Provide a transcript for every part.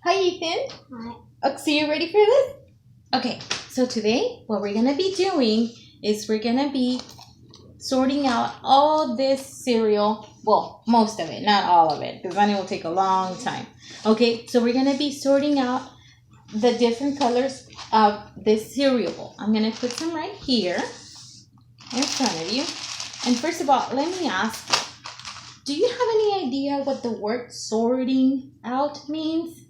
Hi, Ethan. Hi. So you ready for this? Okay, so today what we're gonna be doing is we're gonna be sorting out all this cereal. Well, most of it, not all of it, because then it will take a long time. Okay, so we're gonna be sorting out the different colors of this cereal bowl. I'm gonna put some right here in front of you. And first of all, let me ask, do you have any idea what the word sorting out means?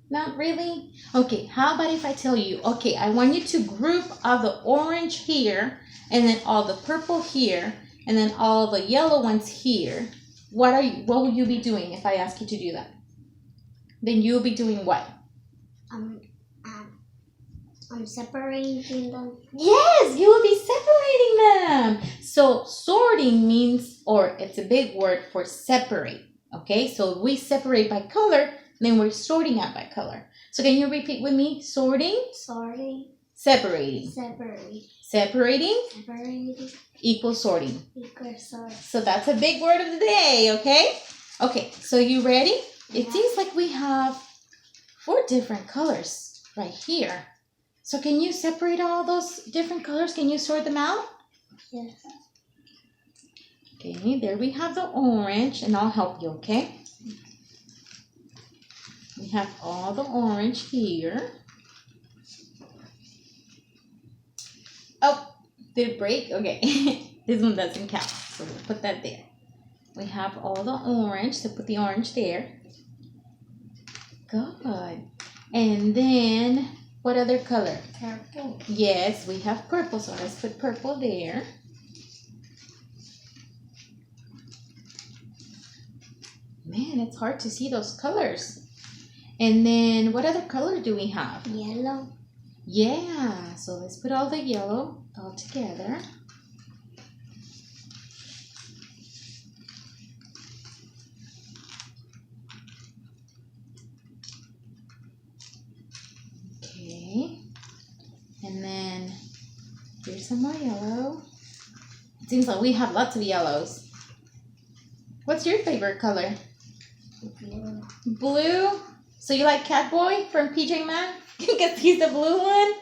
Not really? Okay, how about if I tell you, okay, I want you to group all the orange here, and then all the purple here, and then all the yellow ones here. What will you be doing if I ask you to do that? Then you'll be doing what? I'm separating them. Yes, you will be separating them. So sorting means, or it's a big word for separate. Okay, so we separate by color, then we're sorting out by color. So can you repeat with me? Sorting. Sorting. Separating. Separating. Separating. Separating. Equals sorting. Equals sorting. So that's a big word of the day, okay? Okay, so you ready? Yeah. It seems like we have 4 different colors right here. So can you separate all those different colors? Can you sort them out? Yes. Okay, there we have the orange, and I'll help you, okay? We have all the orange here. Oh, did it break? Okay, this one doesn't count, so we'll put that there. We have all the orange, so put the orange there. Good. And then, what other color? Purple. Yes, we have purple, so let's put purple there. Man, it's hard to see those colors. And then, what other color do we have? Yellow. Yeah, so let's put all the yellow all together. Okay, and then here's some more yellow. It seems like we have lots of yellows. What's your favorite color? Blue. Blue? So you like Catboy from PJ Masks? Because he's the blue one?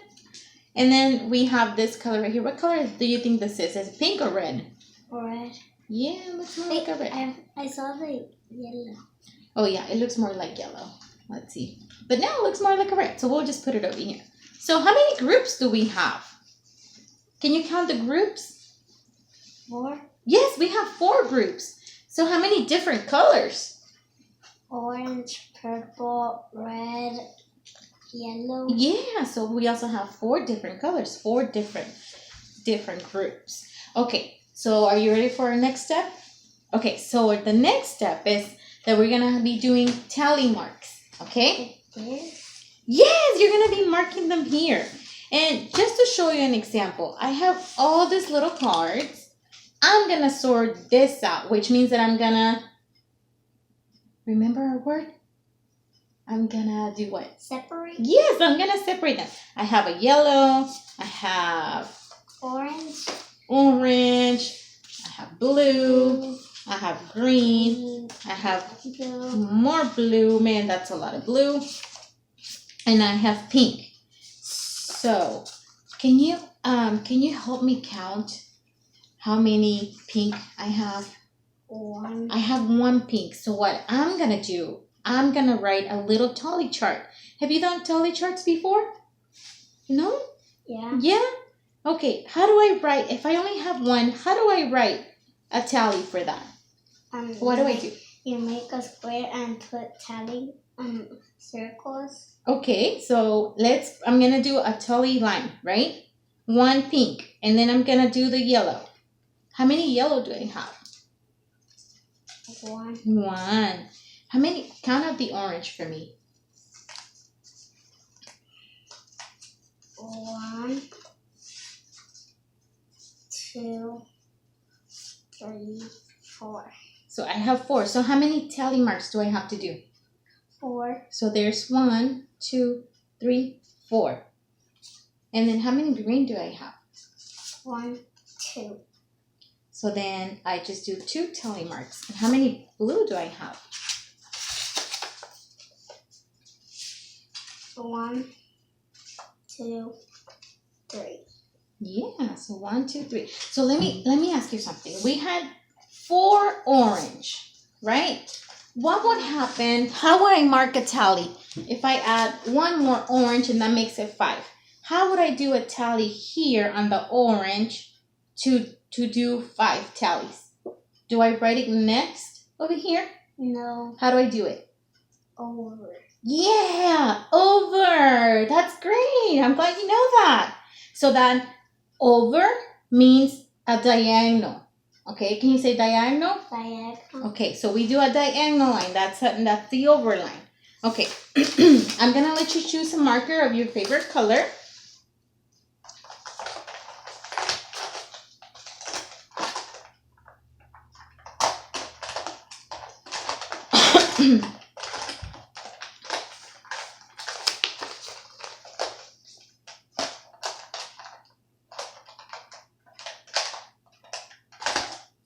And then we have this color right here. What color do you think this is? Is it pink or red? Red. Yeah, it looks more like a red. I saw the yellow. Oh yeah, it looks more like yellow. Let's see. But now it looks more like a red, so we'll just put it over here. So how many groups do we have? Can you count the groups? 4. Yes, we have 4 groups. So how many different colors? Orange, purple, red, yellow. Yeah, so we also have 4 different colors, 4 different groups. Okay, so are you ready for our next step? Okay, so the next step is that we're gonna be doing tally marks, okay? Yes, you're gonna be marking them here. And just to show you an example, I have all these little cards. I'm gonna sort this out, which means that I'm gonna, remember our word? I'm gonna do what? Separate. Yes, I'm gonna separate them. I have a yellow, I have Orange. I have blue, I have green, I have blue. more blue. Man, that's a lot of blue. And I have pink. So, can you help me count how many pink I have? 1. I have 1 pink. So what I'm gonna do, I'm gonna write a little tally chart. Have you done tally charts before? No? Yeah. Yeah? Okay, how do I write, if I only have 1, how do I write a tally for that? What do I do? You make a square and put tally circles. Okay, so I'm gonna do a tally line, right? 1 pink, and then I'm gonna do the yellow. How many yellow do I have? 1. 1. How many? Count out the orange for me. 1, 2, 3, 4. So I have 4. So how many tally marks do I have to do? 4. So there's 1, 2, 3, 4. And then how many green do I have? 1, 2. So then I just do 2 tally marks. And how many blue do I have? 1, 2, 3. Yeah, so 1, 2, 3. So let me ask you something. We had 4 orange, right? What would happen? How would I mark a tally if I add 1 more orange and that makes it 5? How would I do a tally here on the orange to do 5 tallies? Do I write it next over here? No. How do I do it? Over. Yeah, over. That's great. I'm glad you know that. So that over means a diagonal. Okay, can you say diagonal? Diagonal. Okay, so we do a diagonal line. That's the over line. Okay, I'm gonna let you choose a marker of your favorite color.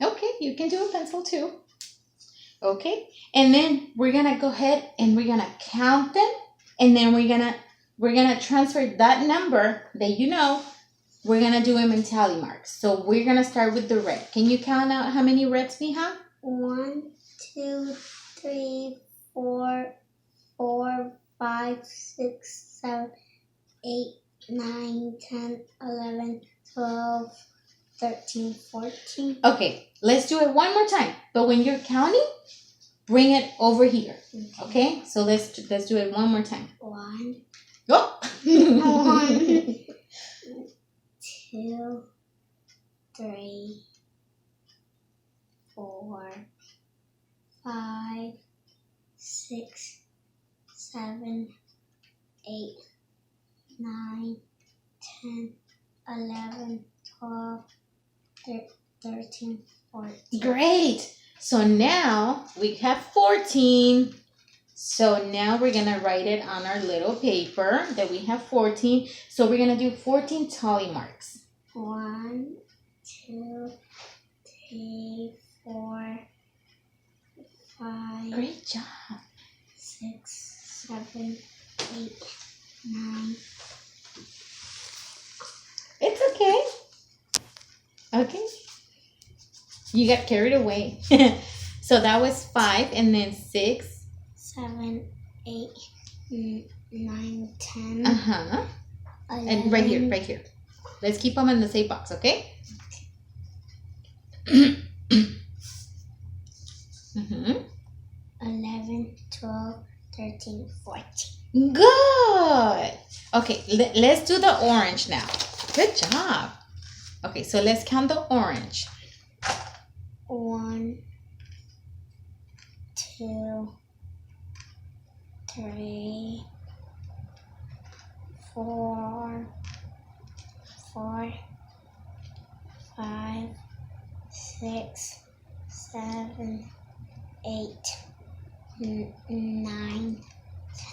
Okay, you can do a pencil too. Okay, and then we're gonna go ahead and we're gonna count them, and then we're gonna transfer that number that you know. We're gonna do them in tally marks. So we're gonna start with the red. Can you count out how many reds we have? 1, 2, 3, 4, 5, 6, 7, 8, 9, 10, 11, 12, 13, 14. Okay, let's do it one more time. But when you're counting, bring it over here. Okay? So let's do it one more time. 1, Go. 1, 2, 3, 4, 5, 6, 7, 8, 9, 10, 11, 12, 13, 14. Great. So now we have 14. So now we're going to write it on our little paper that we have 14. So we're going to do 14 tally marks. 1, 2, 3, 4, 5. Great job. 6, 7, 8, 9. It's okay. Okay. You got carried away. So that was 5 and then 6. 7, 8, 9, 10. Uh-huh. 11, And right here. Let's keep them in the same box, okay? Mm-hmm. 11, 12, 13, 14. Good. Okay, let's do the orange now. Good job. Okay, so let's count the orange. 1, 2, 3, 4, 5, 6, 7, 8, 9,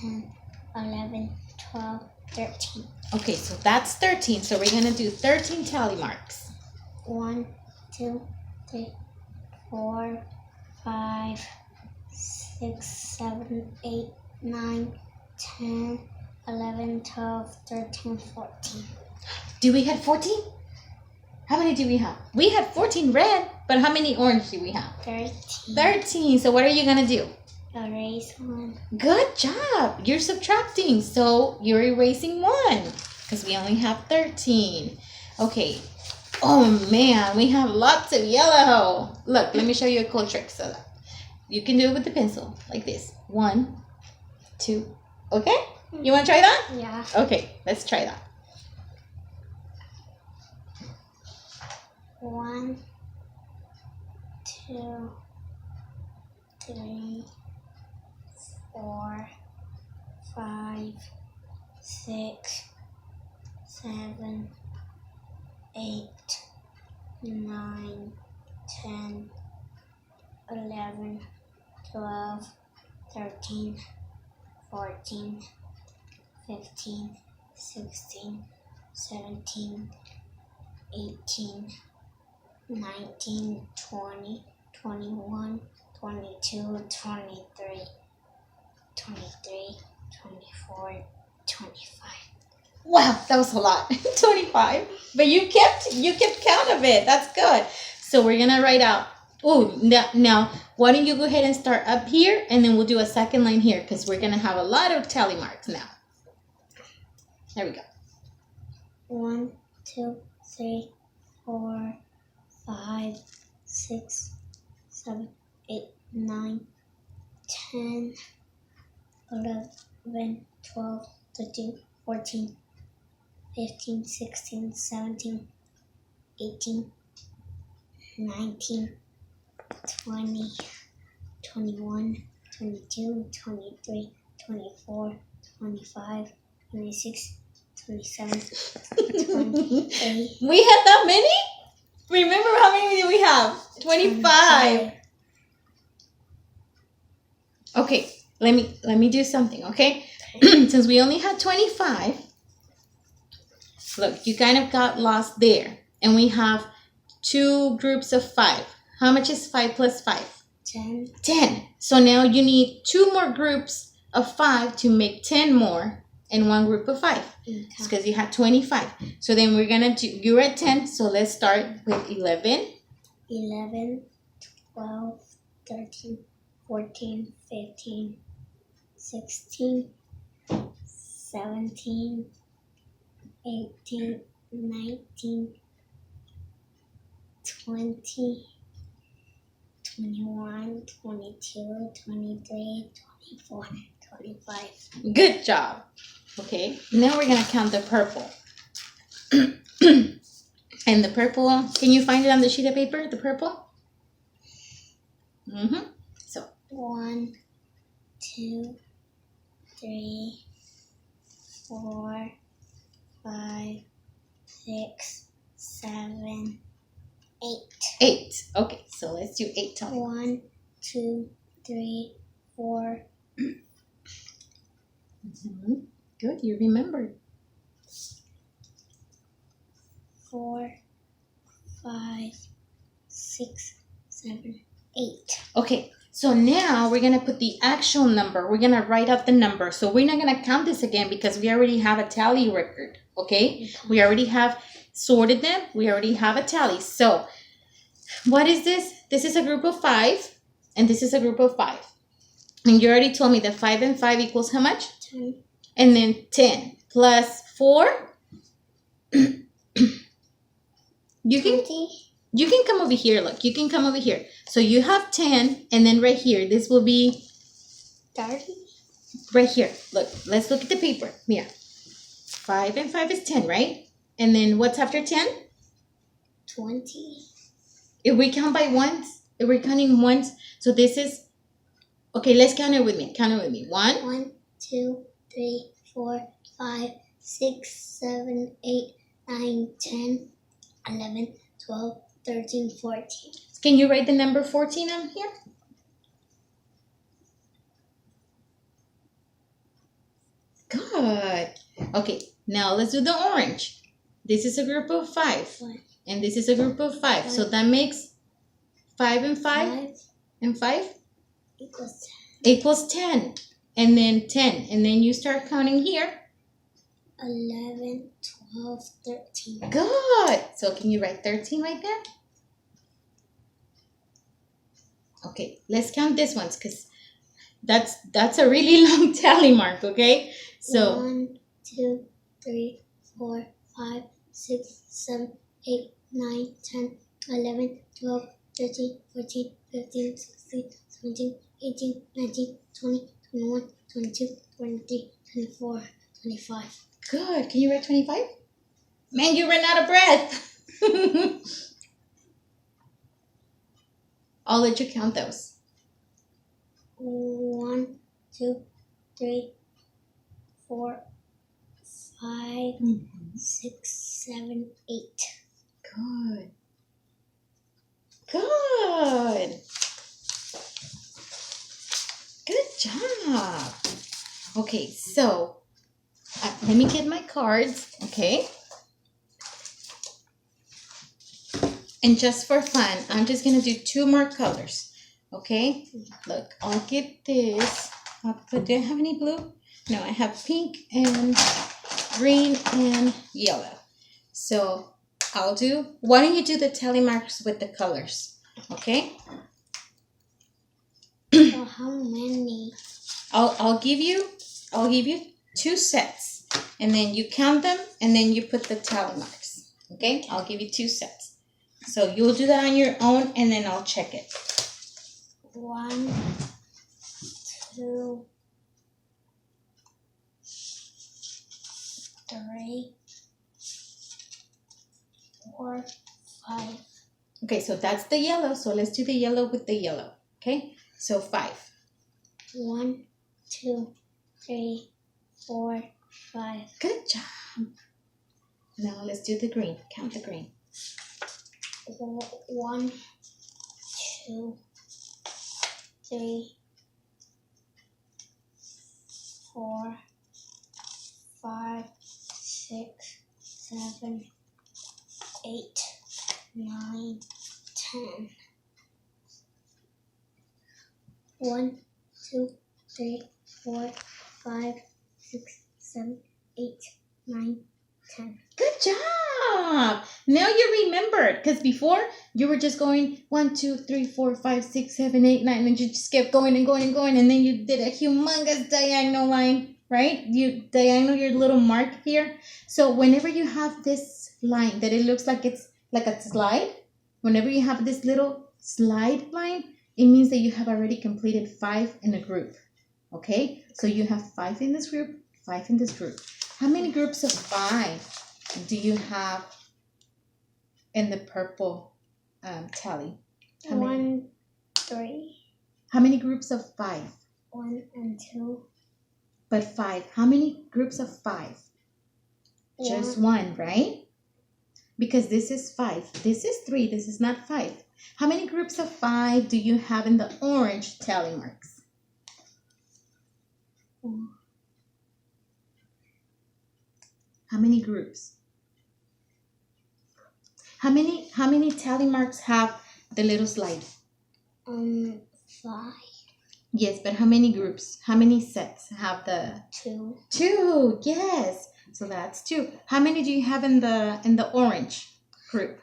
10, 11, 12, 13. Okay, so that's 13. So we're going to do 13 tally marks. 1, 2, 3, 4, 5, 6, 7, 8, 9, 10, 11, 12, 13, 14. Do we have 14? How many do we have? We had 14 red, but how many orange do we have? 13. 13. So what are you going to do? Erase 1. Good job. You're subtracting. So you're erasing 1 because we only have 13. Okay. Oh man, we have lots of yellow. Look, let me show you a cool trick. So that you can do it with the pencil like this. 1, 2. Okay? You want to try that? Yeah. Okay, let's try that. 1, 2, 3, 4, 5, 6, 7, 8, 9, 10, 11, 12, 13, 14, 15, 16, 17, 18, 19, 20, 21, 22, 23, 24, 25. Wow, that was a lot. 25. But you kept count of it. That's good. So we're gonna write out. Oh, now why don't you go ahead and start up here, and then we'll do a second line here because we're gonna have a lot of tally marks now. There we go. 1, 2, 3, 4, 5, 6, 7, 8, 9, 10, 11, 12, 13, 14, 15, 16, 17, 18, 19, 20, 21, 22, 23, 24, 25, 26, 27, 28. We had that many? Remember how many did we have? 25. Okay, let me do something, okay? Since we only had 25, look, you kind of got lost there. And we have 2 groups of 5. How much is 5 plus 5? 10. 10. So now you need 2 more groups of 5 to make 10 more in one group of 5. Because you had 25. So then we're going to do, you're at 10, so let's start with 11. 11, 12, 13, 14, 15, 16, 17, 18, 19, 20, 21, 22, 23, 24, 25. Good job. Okay, now we're going to count the purple. And the purple, can you find it on the sheet of paper, the purple? So 1, 2, 3, 4, 5, 6, 7, 8. 8. Okay, so let's do 8 times. 1, 2, 3, 4. Good, you remembered. 4, 5, 6, 7, 8. Okay, so now we're going to put the actual number. We're going to write out the number. So we're not going to count this again because we already have a tally record. Okay? We already have sorted them. We already have a tally. So what is this? This is a group of 5 and this is a group of 5. And you already told me that 5 and 5 equals how much? 10. And then 10 plus 4. You can come over here. Look, you can come over here. So you have 10, and then right here, this will be 30. right here. Look, let's look at the paper. Mira. 5 and 5 is 10, right? And then what's after 10? 20. If we count by ones, if we're counting ones, so this is, okay, let's count it with me. Count it with me. 1, 1, 2, 3, 4, 5, 6, 7, 8, 9, 10, 11, 12, 13, 14. Can you write the number 14 on here? Good. Okay, now let's do the orange. This is a group of 5. And this is a group of 5. So that makes 5 and 5 and 5 equals 10. And then 10. And then you start counting here. 11, 12, 13. Good. So can you write 13 right there? Okay, let's count this ones because that's a really long tally mark, okay? So 1, 2, 3, 4, 5, 6, 7, 8, 9, 10, 11, 12, 13, 14, 15, 16, 17, 18, 19, 20, 21, 22, 23, 24, 25. good. Can you write 25? Man, you ran out of breath. I'll let you count those. 1, 2, 3, 4, 5, 6, 7, 8. Good. Good. Good job. Okay, so let me get my cards, okay? And just for fun, I'm just going to do 2 more colors, okay? Look, I'll get this do I have any blue? No, I have pink and green and yellow. So why don't you do the tally marks with the colors, okay? So how many? I'll give you 2 sets, and then you count them, and then you put the tally marks, okay? I'll give you 2 sets. So you'll do that on your own, and then I'll check it. 1, 2, 3, 4, 5. Okay, so that's the yellow. So let's do the yellow with the yellow, okay? So 5. 1, 2, 3, 4, 5. Good job. Now let's do the green. Count the green. 1, 2, 3, 4, 5, 6, 7, 8, 9, 10. 1, 2, 3, 4, 5, 6, 7, 8, 9, 10. Good job. Now you remembered, because before you were just going 1, 2, 3, 4, 5, 6, 7, 8, 9, and you just kept going and going and going, and then you did a humongous diagonal line, right? You diagonal your little mark here. So whenever you have this line that it looks like it's like a slide, whenever you have this little slide line, it means that you have already completed 5 in a group. Okay, so you have 5 in this group, 5 in this group. How many groups of 5 do you have in the purple tally? How many? 1, 3. How many groups of 5? 1 and 2. But 5. How many groups of 5? Just 1, right? Because this is 5. This is 3. This is not 5. How many groups of 5 do you have in the orange tally marks? 4. How many groups? How many tally marks have the little slide? 5. Yes, but how many groups? How many sets have the 2. 2? Yes. So that's 2. How many do you have in the orange group?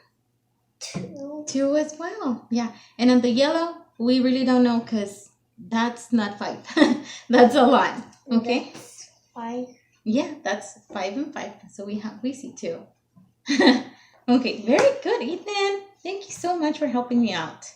2. 2 as well. Yeah. And on the yellow, we really don't know because that's not 5. That's a lot. Okay. That's 5. Yeah, that's 5 and 5. So we see 2. Okay, very good, Ethan. Thank you so much for helping me out.